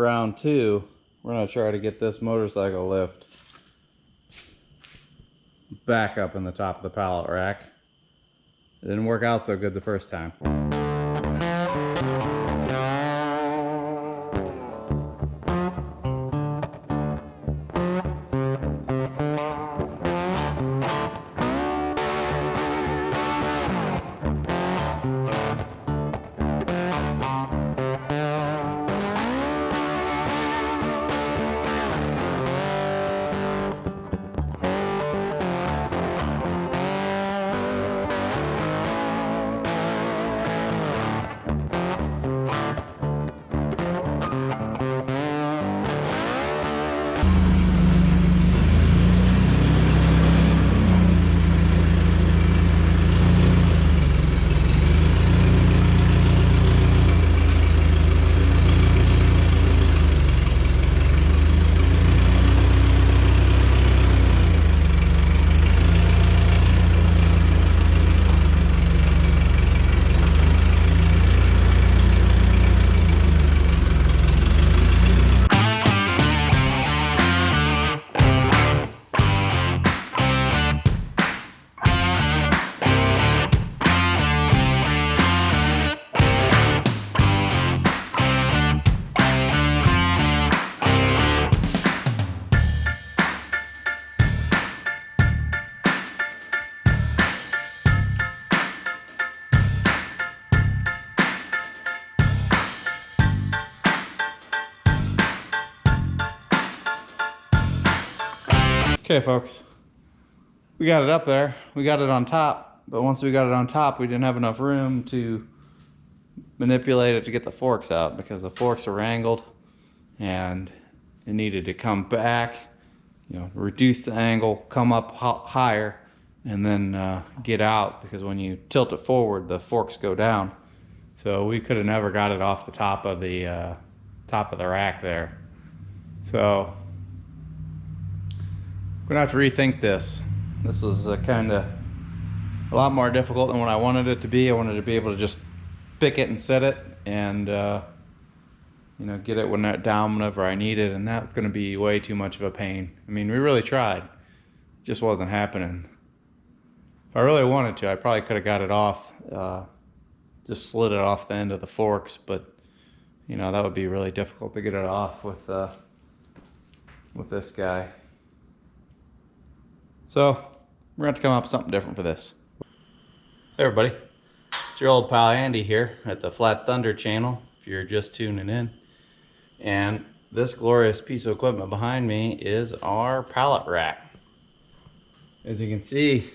round 2, we're going to try to get this motorcycle lift back up in the top of the pallet rack. It didn't work out so good the first time. Okay folks, we got it up there, we got it on top, but once we got it on top we didn't have enough room to manipulate it to get the forks out because the forks are angled and it needed to come back, you know, reduce the angle, come up higher, and then get out, because when you tilt it forward the forks go down. So we could have never got it off the top of the rack there. So we're gonna have to rethink this. This was kind of a lot more difficult than what I wanted it to be. I wanted to be able to just pick it and set it and you know, get it when that down whenever I need it, and that's gonna be way too much of a pain. I mean, we really tried, it just wasn't happening. If I really wanted to, I probably could have got it off, just slid it off the end of the forks, but you know, that would be really difficult to get it off with this guy. So we're going to have to come up with something different for this. Hey everybody, it's your old pal Andy here at the Flat Thunder channel, if you're just tuning in. And this glorious piece of equipment behind me is our pallet rack. As you can see,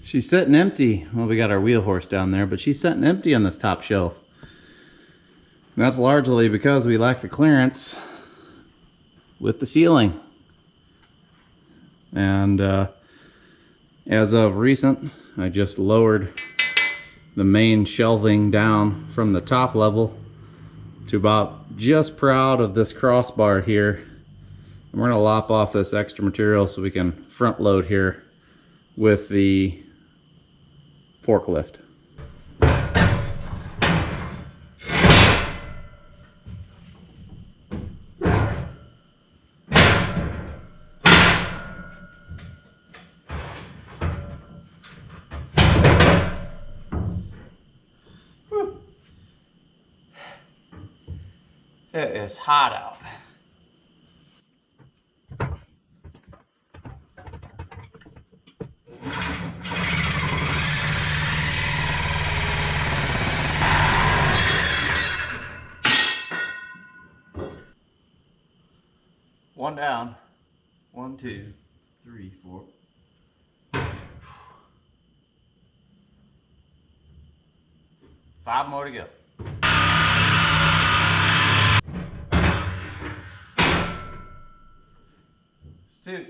she's sitting empty. Well, we got our wheel horse down there, but she's sitting empty on this top shelf. And that's largely because we lack the clearance with the ceiling. And as of recent, I just lowered the main shelving down from the top level to about just proud of this crossbar here. And we're gonna lop off this extra material so we can front load here with the forklift. It is hot out. One down. 1, 2, 3, 4. Five more to go. Two.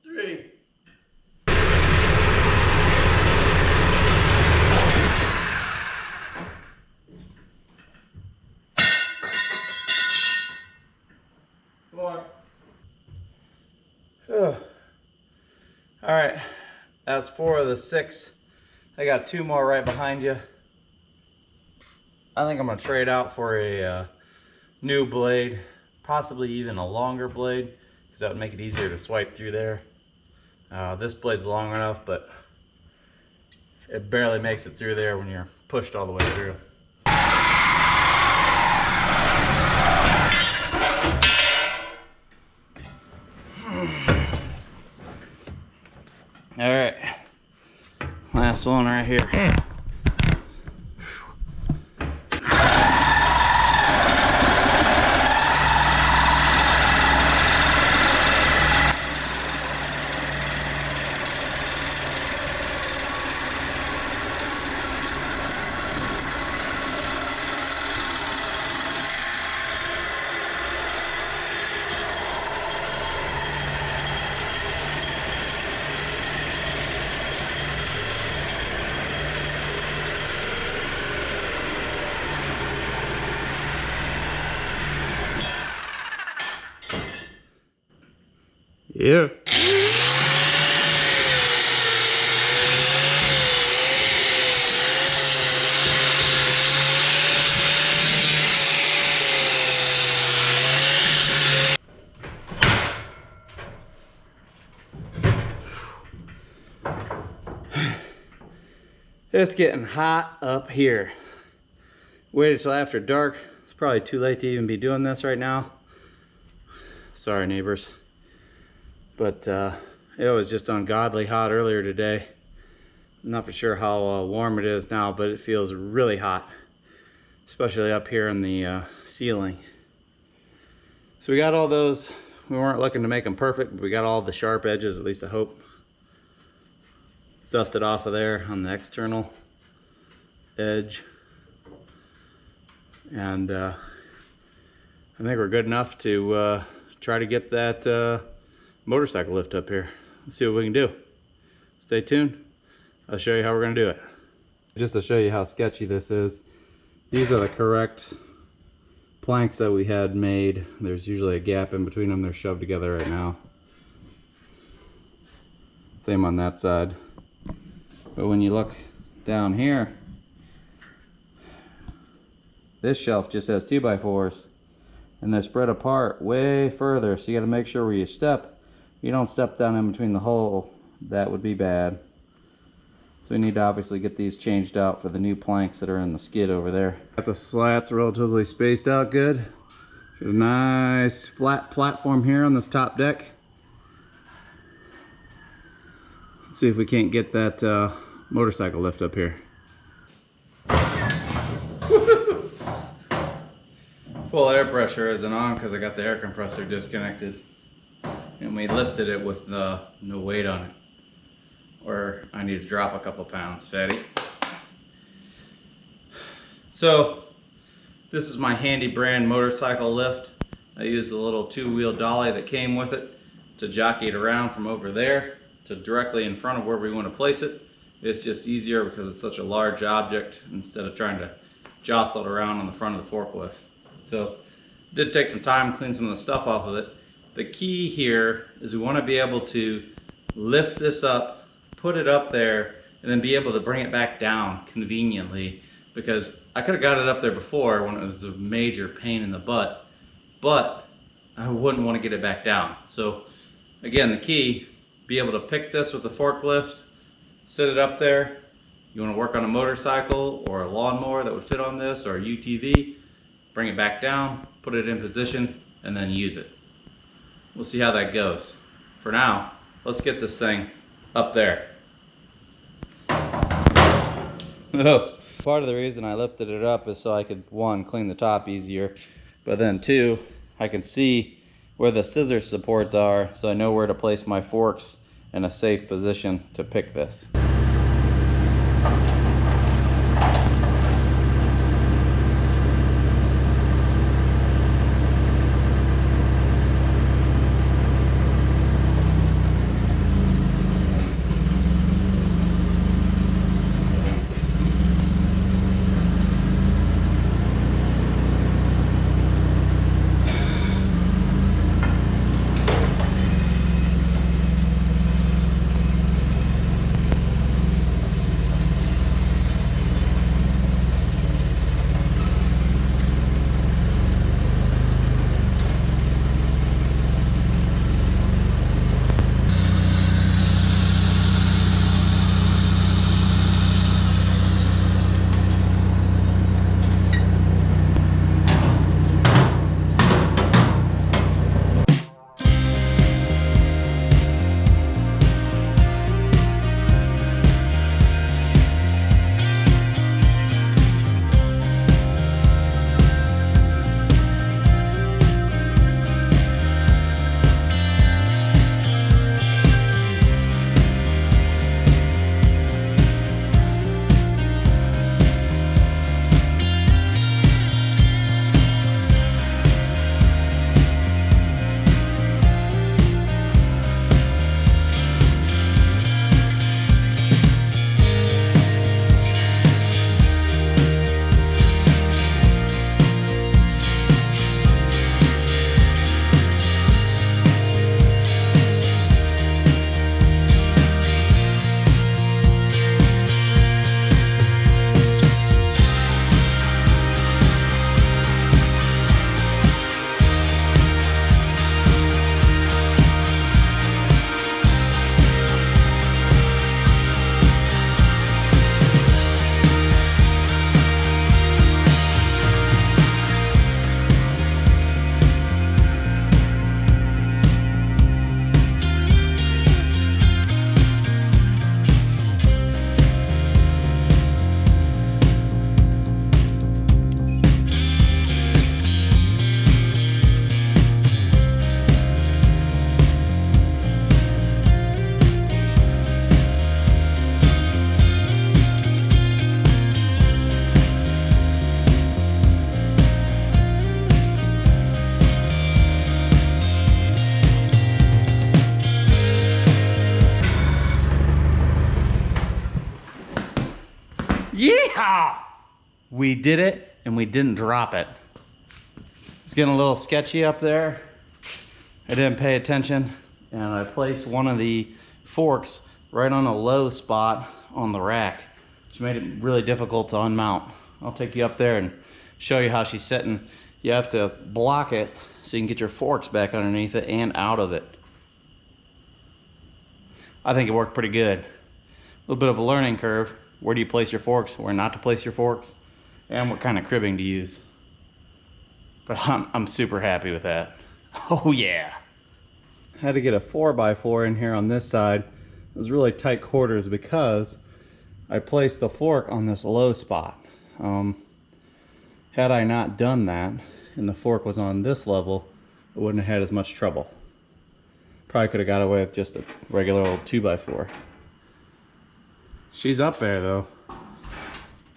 Three. Four. All right, that's 4 of the 6. I got 2 more right behind you. I think I'm gonna trade out for a new blade, possibly even a longer blade, because that would make it easier to swipe through there. This blade's long enough, but it barely makes it through there when you're pushed all the way through. All right, last one right here. Yeah. It's getting hot up here. Waited till after dark. It's probably too late to even be doing this right now. Sorry, neighbors. But it was just ungodly hot earlier today. I'm not for sure how warm it is now, but it feels really hot, especially up here in the ceiling. So we got all those. We weren't looking to make them perfect, but we got all the sharp edges, at least I hope, dusted off of there on the external edge. And I think we're good enough to try to get that motorcycle lift up here. Let's see what we can do. Stay tuned. I'll show you how we're going to do it. Just to show you how sketchy this is, these are the correct planks that we had made. There's usually a gap in between them. They're shoved together right now. Same on that side. But when you look down here, this shelf just has 2x4s, and they're spread apart way further, so you got to make sure where you step, you don't step down in between the hole. That would be bad. So we need to obviously get these changed out for the new planks that are in the skid over there. Got the slats relatively spaced out good. Got a nice flat platform here on this top deck. Let's see if we can't get that motorcycle lift up here. Full air pressure isn't on because I got the air compressor disconnected, and we lifted it with no weight on it, or I need to drop a couple pounds, fatty. So this is my handy brand motorcycle lift. I used the little 2-wheel dolly that came with it to jockey it around from over there to directly in front of where we want to place it. It's just easier because it's such a large object instead of trying to jostle it around on the front of the forklift. So it did take some time to clean some of the stuff off of it. The key here is we want to be able to lift this up, put it up there, and then be able to bring it back down conveniently, because I could have got it up there before when it was a major pain in the butt, but I wouldn't want to get it back down. So again, the key, be able to pick this with the forklift, sit it up there. You want to work on a motorcycle or a lawnmower that would fit on this, or a UTV, bring it back down, put it in position, and then use it. We'll see how that goes. For now, let's get this thing up there. Part of the reason I lifted it up is so I could, 1, clean the top easier, but then 2, I can see where the scissor supports are, so I know where to place my forks in a safe position to pick this. We did it and we didn't drop it. It's getting a little sketchy up there. I didn't pay attention and I placed one of the forks right on a low spot on the rack, which made it really difficult to unmount. I'll take you up there and show you how she's sitting. You have to block it so you can get your forks back underneath it and out of it. I think it worked pretty good. A little bit of a learning curve. Where do you place your forks, where not to place your forks, and what kind of cribbing to use. But I'm super happy with that. Oh yeah. I had to get a 4x4 in here on this side. It was really tight quarters because I placed the fork on this low spot. Had I not done that and the fork was on this level, I wouldn't have had as much trouble. Probably could have got away with just a regular old 2x4. She's up there though.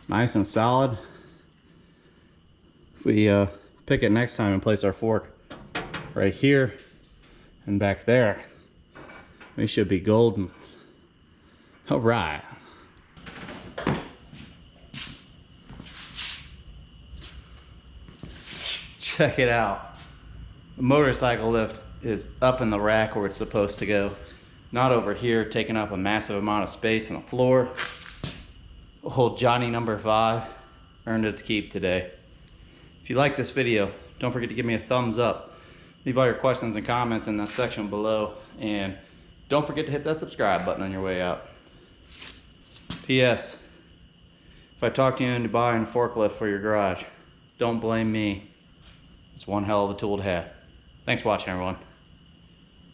Nice and solid. If we pick it next time and place our fork right here and back there, we should be golden. All right. Check it out. The motorcycle lift is up in the rack where it's supposed to go. Not over here taking up a massive amount of space on the floor. Old Johnny number 5 earned its keep today. If you like this video, don't forget to give me a thumbs up. Leave all your questions and comments in that section below. And don't forget to hit that subscribe button on your way out. P.S. If I talk to you into buying a forklift for your garage, don't blame me. It's one hell of a tool to have. Thanks for watching, everyone.